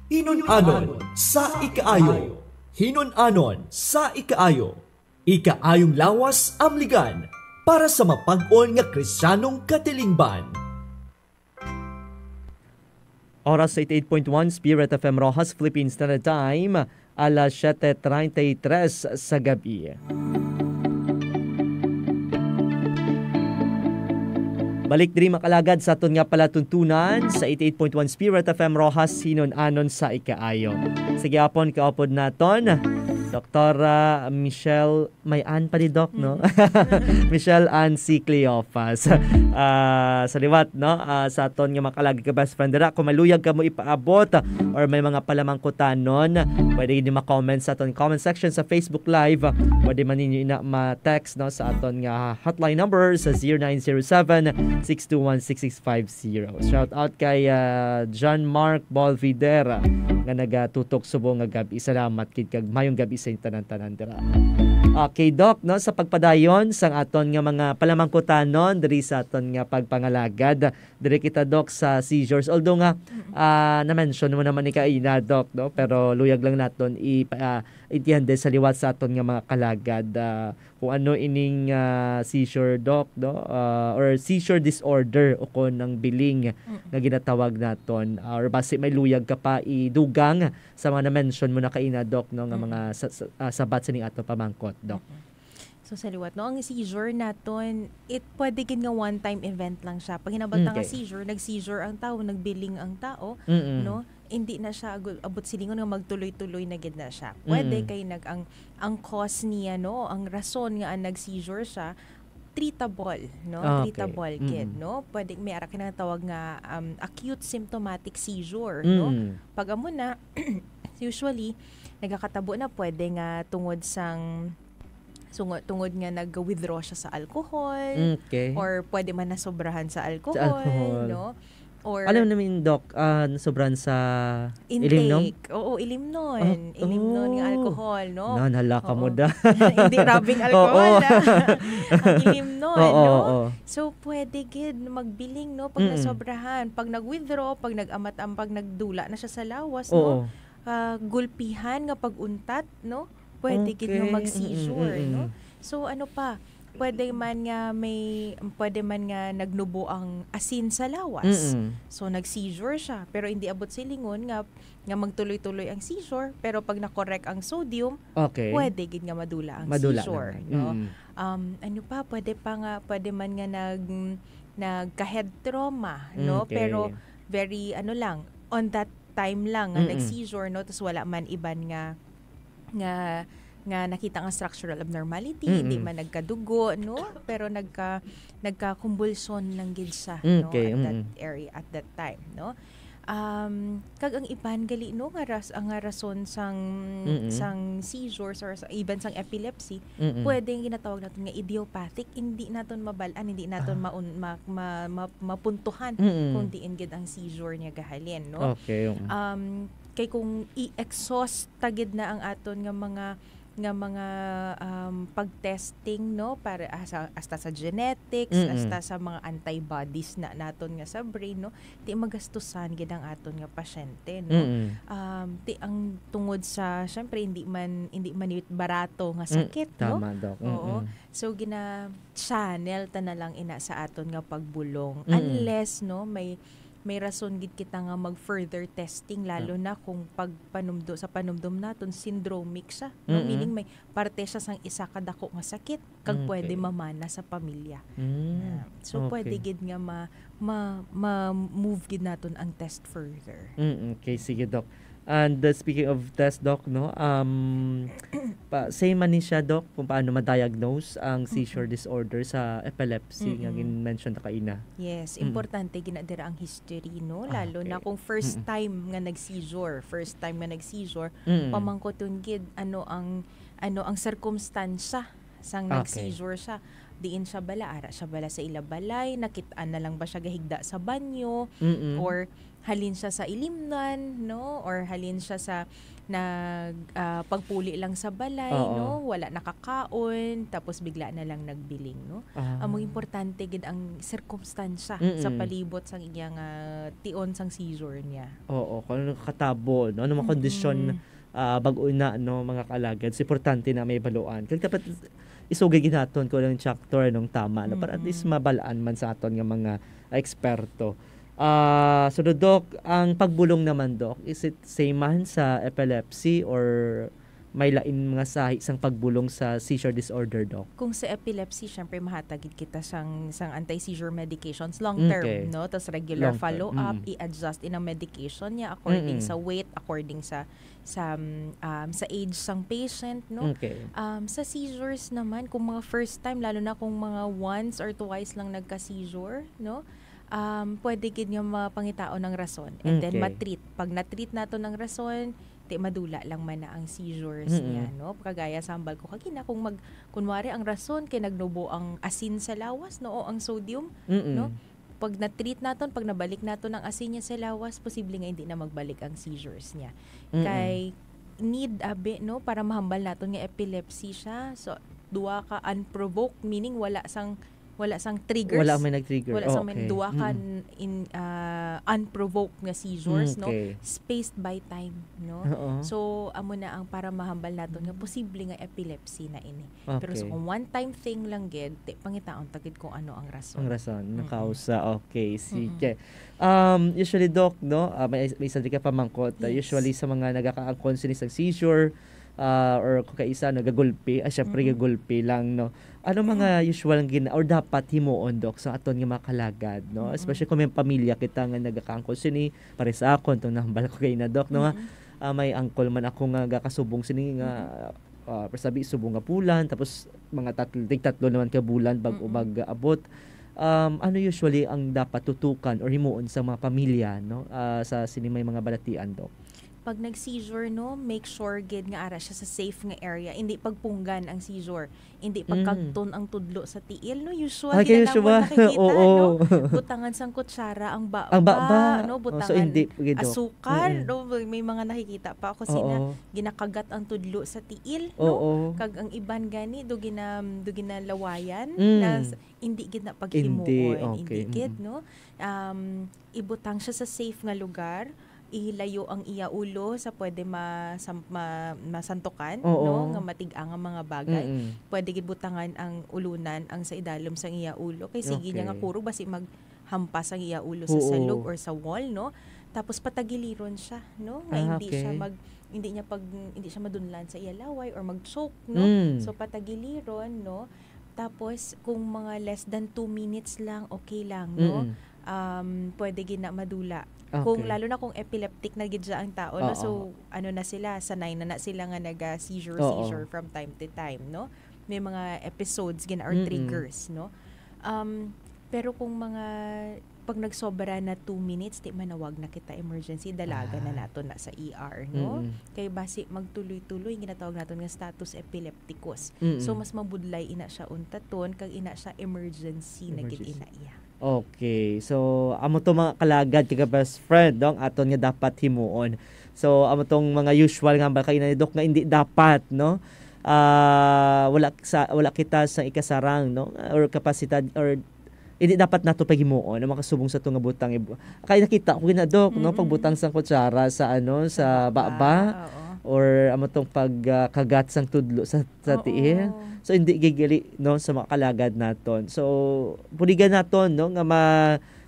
D: Hinun-anon sa ikaayo. Hinun-anon sa ikaayo. Ikaayong lawas amligan para sa mapag-on nga Kristiyanong katilingban.
E: Oras sa 88.1 Spirit FM Rojas, Philippines Standard Time, alas 7:33 sa gabi. Balik diri makalagad sa aton nga palatuntunan sa 88.1 Spirit FM Rojas, hinon-anon sa ikaayo. Sige apon kaupod naton, Dr. Michelle, may an pa ni Doc, no? Michelle Ann C. Cleophas. Sa liwat, no? Sa aton nga makalagi ka best friend dira, kung maluyag ka mo ipaabot or may mga palamangkutan nun, pwede nyo ma-comment sa aton comment section sa Facebook Live. Pwede man ninyo ma-text, no? Sa aton nga hotline number sa 0907-621-6650. Shout out kay John Mark Bolvidera nga nagatutok subong nga gabi. Salamat kid kag mayong gabi sa tanan-tanan dira. Okay, Doc, no, sa pagpadayon sang aton nga mga palamangkutanon diri sa aton nga pagpangalagad, diri kita, Doc, sa seizures. Although nga na-mention mo naman ni kaina, Doc, no, pero luyag lang naton itihande sa liwat sa aton nga mga kalagad kung ano ining seizure, Doc, no, or seizure disorder o kon ng biling nga ginatawag naton, or base may luyag ka pa idugang sa mga na-mention mo na kaina, Doc, no, nga mga sabat sa ning ato pamangkot, Doc.
F: So sa liwat, no, ang seizure naton, it pwede gid nga one-time event lang siya. Pag hinabot nga seizure, nag-seizure ang tao, nagbiling ang tao, no, hindi na siya abot silingon nga magtuloy-tuloy na gid na siya. Pwede kay ang cause niya, no, ang rason nga ang nag-seizure siya, treatable, no? Treatable kid, no? Pwede may ara kinatawag nga acute symptomatic seizure, no? Pag amo na usually nagakatabo na pwede nga tungod nga nag-withdraw siya sa alcohol, or pwede man nasobrahan sa alcohol, no? Or
E: alam namin, Doc, nasobrahan sa
F: intake.
E: Ilimnom?
F: Oo, ilimnon. Ilimnon ng alcohol, no?
E: Halaka mo da.
F: Hindi rabing alcohol, ang ilimnon, no? So, pwede gid magbiling, no? Pag nasobrahan. Pag nag-withdraw, pag nag-amat-am, pag nagdula na siya sa lawas, no? Gulpihan nga pag-untat, no? Pwede gid nga mag-seizure, no? So, ano pa? Pwede man nga nagnubo ang asin sa lawas. So nag-seizure siya, pero hindi abot silingon nga magtuloy-tuloy ang seizure, pero pag na-correct ang sodium, pwede gid nga madula ang seizure, no? Ano pa, pwede man nga nagka-head trauma, no? Pero very lang, on that time lang nga nag-seizure, no? Tapos wala man iban nga nakita nga structural abnormality, hindi man nagkadugo, no? Pero nagka-convulsion lang gid siya, no? At that area, at that time, no? Kag ang iban gali, no, nga rason sang seizures or even sang epilepsy, pwedeng ginatawag natin nga idiopathic, hindi naton mabalaan, hindi naton mapuntuhan kung diin gid ang seizure niya gahalin, no? Kay kung i-exhaust tagid na ang aton nga mga pag-testing, no, para hasta sa genetics, hasta sa mga antibodies na naton nga sa brain, no, di magastusan gid ang aton nga pasyente, no. Ang tungod sa syempre hindi man barato nga sakit, no.
E: Tama, Doc.
F: So gina-channel ta na lang ina sa aton nga pagbulong, unless, no, may rason gid kita nga mag-further testing, lalo na kung sa panumdum naton syndromic siya, no? Meaning may parte siya sang isa kadako nga sakit kag pwede mamana sa pamilya. So pwede gid nga ma-move gid naton ang test further.
E: Okay, sige, Doc. And speaking of test, Doc, no, same man ni siya, Doc, kung paano ma-diagnose ang seizure disorder sa epilepsy nga gin-mention ta kaina.
F: Yes, importante ginadira ang history, no, lalo na kung first time nga nag-seizure, pamangkoton gid ano ang circumstansya sang nag-seizure siya. Diin siya bala, ara siya bala sa ilabalay, nakitaan na lang ba siya gahigda sa banyo, or halin siya sa ilimnan, no, or halin siya sa pagpuli lang sa balay, no, wala nakakaon, tapos bigla na lang nagbiling, no. Ang importante gid ang circumstansya sa palibot sang iyang tion sang seizure niya.
E: Kung katabo, no, ano mga kondisyon bag-o na, no, mga kalagad, importante na may baluan. Kaya dapat isugay ginaton ko ng chapter nung tama, no, para at least mabalaan man sa aton nga mga eksperto. So Doc, ang pagbulong naman Doc, is it same man sa epilepsy or may lain mga sahi sang pagbulong sa seizure disorder Doc?
F: Kung sa epilepsy, syempre mahatagid kita sang anti-seizure medications long term,
E: Okay.
F: no? Tapos regular
E: Long term.
F: follow-up, i-adjust in ang medication niya according sa weight, according sa age sang patient, no?
E: Okay.
F: Sa seizures naman, kung mga first time, lalo na kung mga once or twice lang nagka-seizure, no? Pwede gid niyo mapangitao ng rason and then
E: Okay.
F: matreat. Pag natreat nato ng rason, madula lang man na ang seizures niya, no? Kagaya sambal ko kagina kung kunwari ang rason kay nagnubo ang asin sa lawas, no, o ang sodium, no? Pag na-treat naton, pag nabalik naton ang asin niya sa lawas, posible nga hindi na magbalik ang seizures niya. Kay need abi, no, para mahambal naton nga epilepsy siya. So duwa ka unprovoked, meaning wala sang triggers.
E: Wala may nag-trigger.
F: Wala sang
E: Okay.
F: duwa ka in unprovoked nga seizures, no?
E: Okay.
F: Spaced by time, no?
E: Oo.
F: So amo na ang para mahambal naton nga posible nga epilepsy na ini. Pero
E: Okay.
F: so kung one time thing lang gid, pangitaon tagid kung ano ang rason.
E: Ang rason, ng kausa. Okay, sige. Usually Doc, no, may isa di ka pamangkot.
F: Yes.
E: Usually sa mga nagaka-ang sinis ng seizure, or kung kaisa nagagulpi, syempre gagulpi lang, no. Ano mga usual or dapat himuon Doc sa aton nga makalagad, no? Especially kung may pamilya kita nga nagaka-ang sini, pare sa akon tong nahambal ko kay na Doc, no, nga may uncle man ako nga gakasubong sini nga sabi subong nga pulan, tapos mga tatlo naman ka bulan bago mag-abot. Ano usually ang dapat tutukan or himuon sa mga pamilya, no, sa sini may mga balatian Doc?
F: Pag nag-seizure, no, make sure gid nga ara siya sa safe nga area. Hindi pagpunggan ang seizure. Hindi pagkagton ang tudlo sa tiil, no. Usual
E: Okay,
F: gid
E: usual.
F: nakikita,
E: Oo.
F: no. Butangan sang kutsara ang baba,
E: Ang baba.
F: no,
E: So,
F: butangan
E: hindi, Doc.
F: asukar, no. May mga nakikita pa ako sina
E: Oo.
F: ginakagat ang tudlo sa tiil, no.
E: Oo.
F: Kag ang iban gani do ginalawayan
E: Mm.
F: na hindi gid na paghimuon,
E: Okay.
F: hindi gid, no. Ibutang siya sa safe nga lugar, ihilayo ang iya ulo sa pwede masantukan,
E: Oo.
F: no, nga matigang ang mga bagay.
E: Mm-mm.
F: Pwede gid butangan ang ulunan ang sa idalom sang iya ulo kay sige niya nga
E: Okay.
F: kuro basi maghampas ang iya ulo sa
E: Oo.
F: salog or sa wall, no. Tapos patagiliron siya, no, nga hindi
E: Okay.
F: siya hindi siya madunlan sa iya laway or mag-choke, no. So patagiliron, no. Tapos kung mga less than 2 minutes lang, okay lang, no. Pwede gid na madula.
E: Okay.
F: Kung lalo na kung epileptic na gid siya ang tao, no.
E: Oo.
F: So ano na sila, sanay na sila nga seizure from time to time, no. May mga episodes gina or triggers, no. Pero kung pag nagsobra na 2 minutes, di manawag na kita emergency, dalaga na nato na sa ER, no. Kay basi magtuloy-tuloy ginatawag naton nga status epilepticus. So mas mabudlay ina siya untaton kag ina siya emergency na gid ina iya.
E: Okay. So, amo to mga kalagad kay best friend dong aton nga dapat himuon. So, amo tong mga usual nga bakay na Doc nga hindi dapat, no? Wala kita sa ikasarang, no, or kapasidad or hindi dapat nato paghimuon na makasubong sa tunga butang. Kaya nakita ko gina Doc, no, pagbutang sang kutsara sa sa baba.
F: Oo.
E: Or amo tong pagkagat sang tudlo sa tiil. So hindi gigili, no, sa mga kalagad naton. So puligan naton, no, nga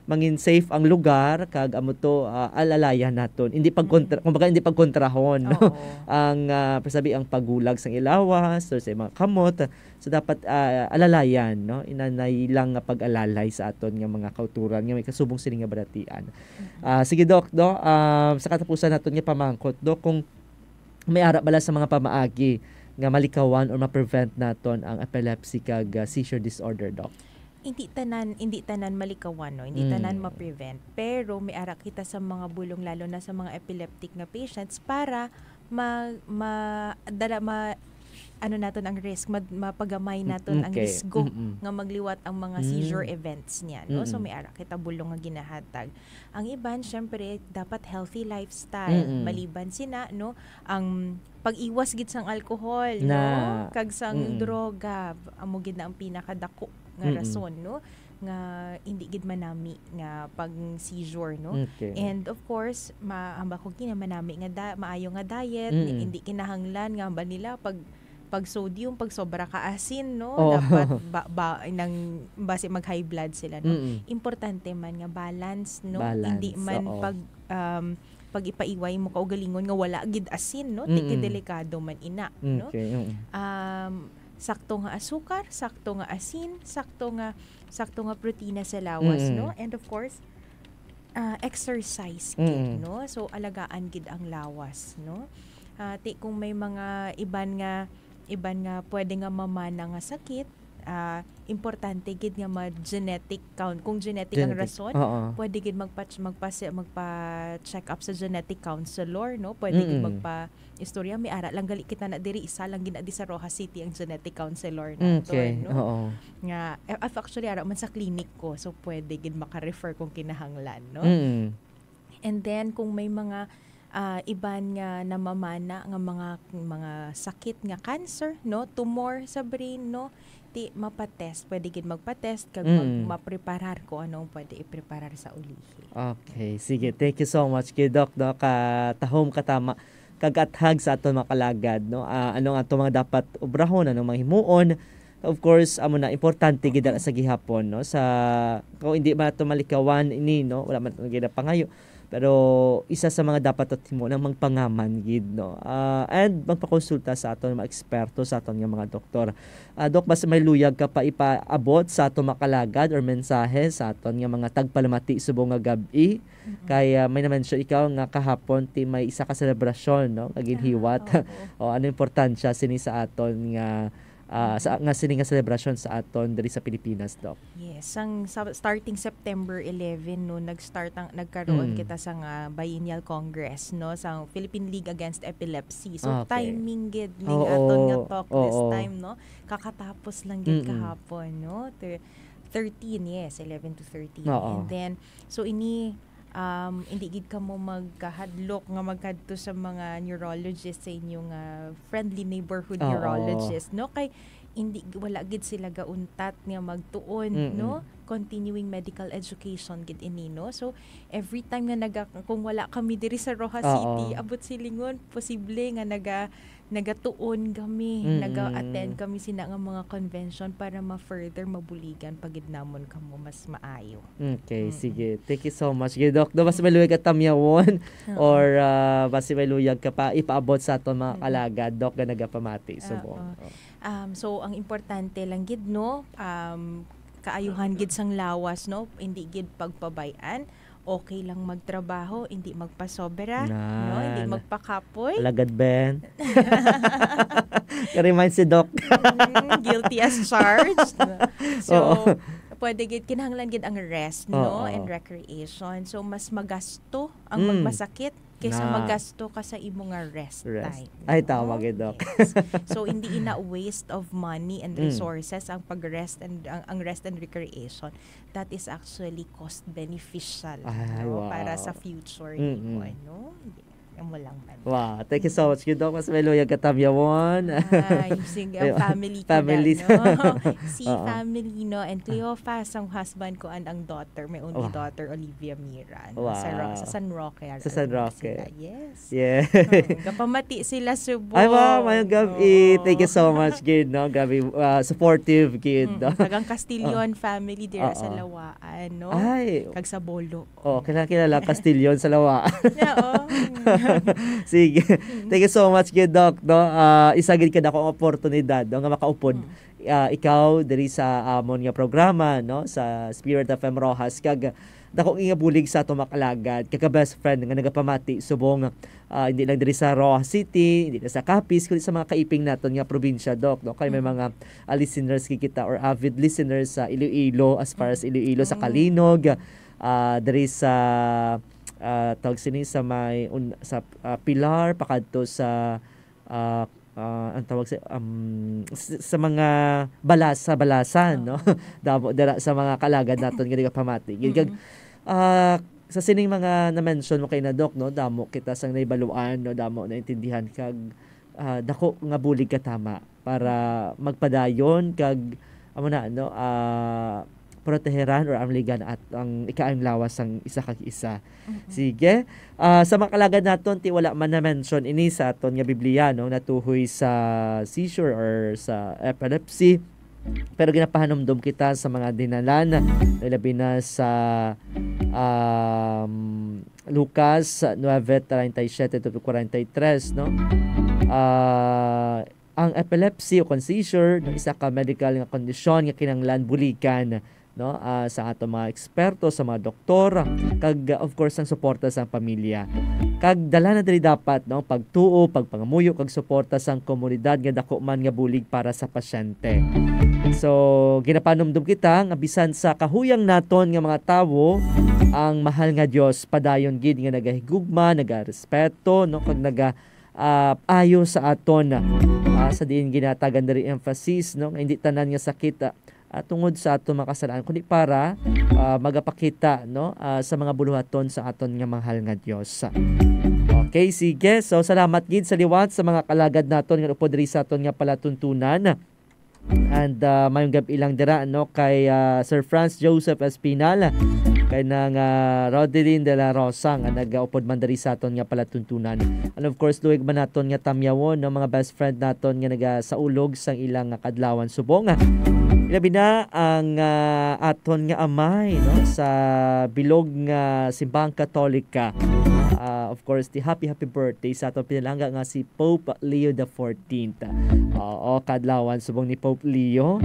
E: mangin safe ang lugar kag amo to alalayan naton. Hindi kumbaga hindi pagkontrahon, no. Ang pasabi ang pagulag sang ilawas or sa mga kamot. So dapat alalayan, no, inanay lang nga pag-alalay sa aton nga mga kauturan nga may kasubong sini nga balatian. Sige Doc, no, sa katapusan naton nga pamangkot Doc, kung may ara bala sa mga pamaagi nga malikawan or ma-prevent naton ang epilepsy kag seizure disorder Doc?
F: Hindi tanan malikawan, no, hindi tanan ma-prevent, pero may ara kita sa mga bulong lalo na sa mga epileptic nga patients para ano naton ang risk, mapagamay naton ang risgo nga magliwat ang mga seizure events niya, no. So may ara kita bulong nga ginahatag. Ang iban syempre dapat healthy lifestyle, maliban sina, no, ang pag-iwas gid sang alcohol, no, kag sang droga, amo gid na ang pinakadako nga rason, no, nga hindi gid manami nga pag seizure, no.
E: Okay.
F: And of course maamba ko kina manami nga maayo nga diet, hindi kinahanglan nga ba nila pag pag sodium, pag sobra ka asin, no?
E: Oo.
F: Dapat nang base mag high blood sila, no?
E: Mm-mm.
F: Importante man nga balance, no?
E: Balance,
F: Hindi man
E: oo.
F: pag ipaiway mo kaugalingon nga wala gid asin, no? Tiki delikado man ina, no?
E: Okay.
F: Sakto nga asukar, sakto nga asin, sakto nga protina sa lawas, no? And of course, exercise gid, no? So alagaan gid ang lawas, no? Kung may mga iban nga pwede nga mamana nga sakit, importante gid nga genetic count. Kung genetic ang rason, pwede gid magpa-check up sa genetic counselor, no? Pwede gid magpa-istorya. May ara lang gali kita na diri, isa lang gid di sa Rojas City ang genetic counselor nato, no? Nga actually ara man sa clinic ko, so pwede gid maka-refer kung kinahanglan, no? And then kung may mga iban nga namamana nga mga sakit nga cancer, no, tumor sa brain, no, mapatest, pwede gid magpa-test kag mapreparar ko anong pwede ipreparar sa ulihi.
E: Okay, sige, thank you so much kay Doc, no, katahom katama kagathag sa aton mga kalagad, no. Ano nga mga dapat obrahon, anong mga himuon. Of course, amo na importante gid sa gihapon, no, sa kung hindi man ato malikawan ini, no, wala man gid pangayo. Pero isa sa mga dapat mo nang magpangaman gid, no. And magpakonsulta sa aton mga eksperto, sa aton nga mga doktor. Dok, basta may luyag ka pa ipaabot sa aton makalagad or mensahe sa aton nga mga tagpalamati subong nga gabi. Kaya may na-mention ikaw nga kahapon may isa ka selebrasyon, no, ginhiwat. O ano importansya sini sa aton nga nga sini nga celebration sa aton diri sa Pilipinas, Doc?
F: Yes, starting September 11 no nagkaroon kita sa biennial congress, no, sa Philippine League Against Epilepsy. So timing gid ning aton nga talk this time, no. Kakatapos lang gid kahapon, no. 13, yes, 11 to 13. And then so ini hindi gid ka mo magkahadlok nga magkadto sa mga neurologist sa inyong friendly neighborhood neurologist, no, kay hindi wala gid sila gauntat nga magtuon, no, continuing medical education gid ini, no. So every time nga kung wala kami diri sa Rojas City, abot silingon posible nga nagatuon kami, naga-attend kami sina nga mga convention para ma-further mabuligan pagid namon kamo mas maayo.
E: Okay, sige. Thank you so much, Doc. Do basta may luyag ka tamyawon or basta may luyag ka pa ipaabot sa aton mga kalagad, Doc, nga nagapamati subong.
F: So ang importante lang gid, no, kaayuhan gid sang lawas, no, hindi gid pagpabayan. Okay lang magtrabaho, hindi magpasobra, no, hindi magpakapoy.
E: Lagad Ben. Remind si Doc.
F: Guilty as charged. So, pwede gid kinahanglan gid ang rest, no, and recreation. So mas magasto ang magmasakit kaysa magasto ka sa imong rest time.
E: Ay, tama gid, Doc.
F: Yes. So hindi ina waste of money and resources ang pag-rest and ang rest and recreation. That is actually cost beneficial, no, para sa future mo, no. Mo lang man.
E: Wow, thank you so much, Doc. Mas may luyag katamyawon.
F: Using family no? Si family, no, and Cleophas ang husband ko and ang daughter, my only daughter, Olivia Mira, no? Sa San Roque.
E: Sa San Roque.
F: Yes.
E: Yeah.
F: Kapamati sila subo.
E: Ay, wow, mayong gabi. Thank you so much, Gid, no? Gabi, supportive, Gid.
F: Tagang Castillon family dira sa Lawaan, no?
E: Ay.
F: Kag sa Bolo.
E: Kilala Castillon sa Lawaan.
F: Oo.
E: Sige. Thank you so much, Doc, no. Isagid ka na akong oportunidad, no, nga makaupod ikaw diri sa amon nga programa, no, sa Spirit FM Rojas, kag dako nga bulig sa ato makalagad kag best friend nga nagapamati subong hindi lang diri sa Rojas City, hindi na sa Capiz, kundi sa mga kaiping naton nga probinsya, Doc, no. Kay may mga listeners kita or avid listeners sa Iloilo, as far as Iloilo, sa Kalinog, diri sa tawag sini sa may sa Pilar pakadto sa ang tawag sa mga balasan, no. Damo dira sa mga kalagad naton nga pamati. Gid sa sining mga na-mention mo kay na, Doc, no, damo kita sang naibaluan, no, damo naintindihan kag dako nga bulig ka tama para magpadayon kag amo na, no, proteheran or amligan at ang ikaang lawas ang isa kag isa. Sige. Sa mga kalagad naton ti wala man na mention ini sa aton nga Biblia no natuhoy sa seizure or sa epilepsy. Pero ginapahanumdum kita sa mga dinalan labi na sa Lucas 9:37-43 no. Ang epilepsy o seizure no isa ka medical nga kondisyon nga kinahanglan bulikan no sa ato mga eksperto, sa mga doktor, kag of course ang suporta sa pamilya. Kag dala na diri dapat no pagtuo, pagpangamuyo kag suporta sa komunidad nga dako man nga bulig para sa pasyente. So ginapanumdum kita nga bisan sa kahuyang naton nga mga tawo, ang mahal nga Dios padayon gid nga nagahigugma, nagarespeto no kag ayo sa aton sa diin ginatagan diri emphasis no hindi tanan nga sakit tungod sa aton makasalanan kundi para magapakita no sa mga buluhaton sa aton nga mahal nga Dios. Okay, sige. So salamat gid sa liwat sa mga kalagad naton nga upod diri sa aton nga palatuntunan. And mayong gabi ilang dira no kay Sir Franz Joseph Espinal, kay nang Rodeline de la Rosa nga nagaupod man diri sa aton nga palatuntunan. And of course duig man naton nga tamyawon no mga best friend naton nga nagasaulog sang ilang kadlawan subong. Ilabi na ang aton nga amay no sa bilog nga simbahang Katolika. Of course, the happy birthday sa aton pinalangga nga si Pope Leo XIV. Kadlawan subong ni Pope Leo,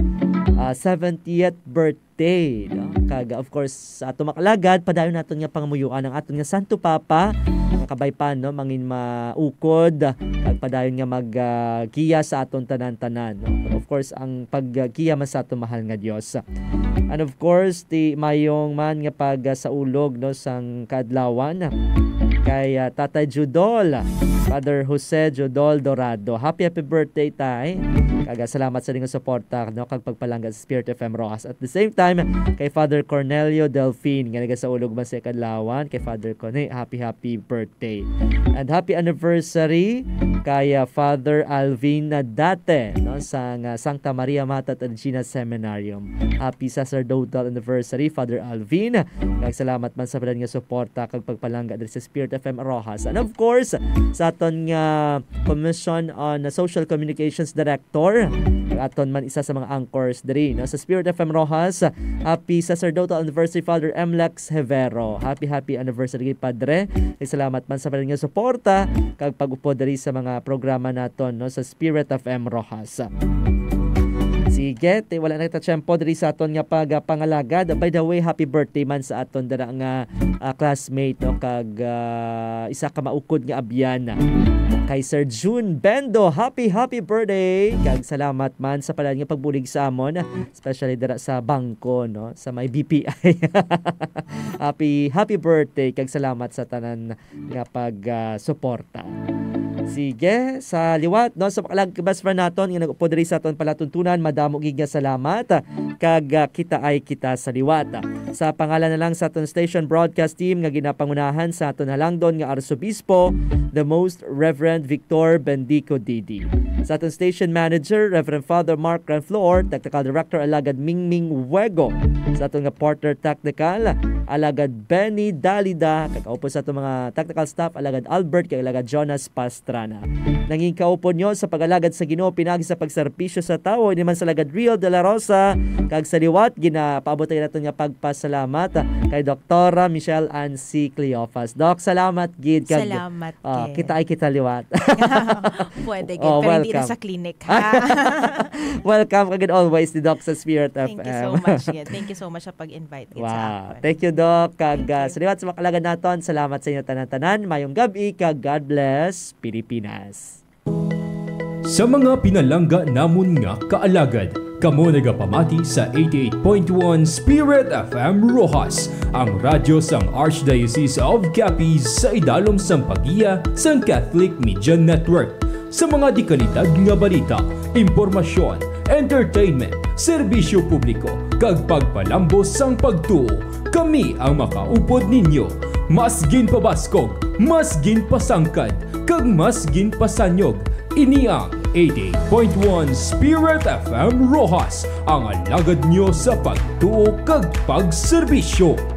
E: 70th birthday. No? Kag of course, sa aton makalagad padayon naton nga pangamuyuan ang aton nga Santo Papa, nga kabaypan no mangin maukod kag padayon nga maggiya sa aton tanan-tanan. No? But of course, ang paggiya man sa aton mahal nga Dios. And of course, ti mayong man nga pag saulog no sang kadlawan kay Tatay Judol, Father Jose Judol Dorado. Happy birthday tay. Kaga salamat sa inyong suporta no kag pagpalangga sa Spirit FM Rojas. At the same time kay Father Cornelio Delfin nga nagasaulog man sa kadlawan, kay Father Cone, happy birthday. And happy anniversary kay Father Alvin Date no sa Santa Maria Mater Regina Seminarium. Happy sacerdotal anniversary Father Alvin. Kag salamat man sa nga suporta kag pagpalangga sa Spirit FM Rojas. And of course sa aton nga Commission on Social Communications Director, aton man isa sa mga anchors diri no sa Spirit FM Rojas. Happy sacerdotal anniversary Father Mlex Hevero. Happy anniversary Padre. Salamat man sa nga suporta kag pag-upod diri sa mga programa naton no sa Spirit FM Rojas. Sige, wala na kita tiyempo diri sa aton nga pangalagad. By the way, happy birthday man sa aton dara nga classmate no kag isa ka maukod nga abyan kay Sir June Bendo. Happy birthday. Kag salamat man sa pala nga pagbulig sa amon, especially dara sa bangko no sa may BPI. happy birthday kag salamat sa tanan nga pag-suporta. Sige, sa liwat no sa pakalag best friend naton nga nag-upod diri sa aton palatuntunan, madamo gid nga salamat kag kita ay kita sa liwat. Sa pangalan na lang sa aton station broadcast team nga ginapangunahan sa aton halangdon nga Arsobispo, the Most Reverend Victor Bendico Didi. Sa aton station manager, Reverend Father Mark Ranflor, technical director Alagad Mingming Wego. Sa aton nga partner technical Alagad Benny Dalida, kakaupo sa aton mga technical staff Alagad Albert kag Alagad Jonas Pastrana. Nanging kaupo nyo sa pagalagad sa Ginoo pinagi sa pagserbisyo sa tawo ni man sa Alagad Real de la Rosa kag sa liwat ginapaabot naton nga pagpasalamat kay Dr. Michelle Ansi Cleofas. Doc, salamat gid kag
F: salamat
E: kita ay kita liwat.
F: Pwede gid pero hindi na sa clinic.
E: Welcome again always ni Doc sa Spirit FM.
F: Thank you so much. Thank you so much sa pag-invite sa
E: akin. Thank you Doc. Kag sa liwat sa makalagad naton, salamat sa inyo tanan-tanan. Mayong gabi kag God bless Pilipinas.
A: Sa mga pinalangga namon nga kaalagad, kamo nagapamati sa 88.1 Spirit FM Rojas, ang radyo sang Archdiocese of Capiz sa idalom sang pagiya sang Catholic Media Network. Sa mga dikalidad nga balita, impormasyon, entertainment, serbisyo publiko, kag pagpalambos sang pagtuo, kami ang makaupod ninyo. Masgin pabaskog, masgin pasangkad, kag masgin pasanyog. Ini ang 88.1 Spirit FM Rojas, ang alagad nyo sa pagtuo kag pagserbisyo.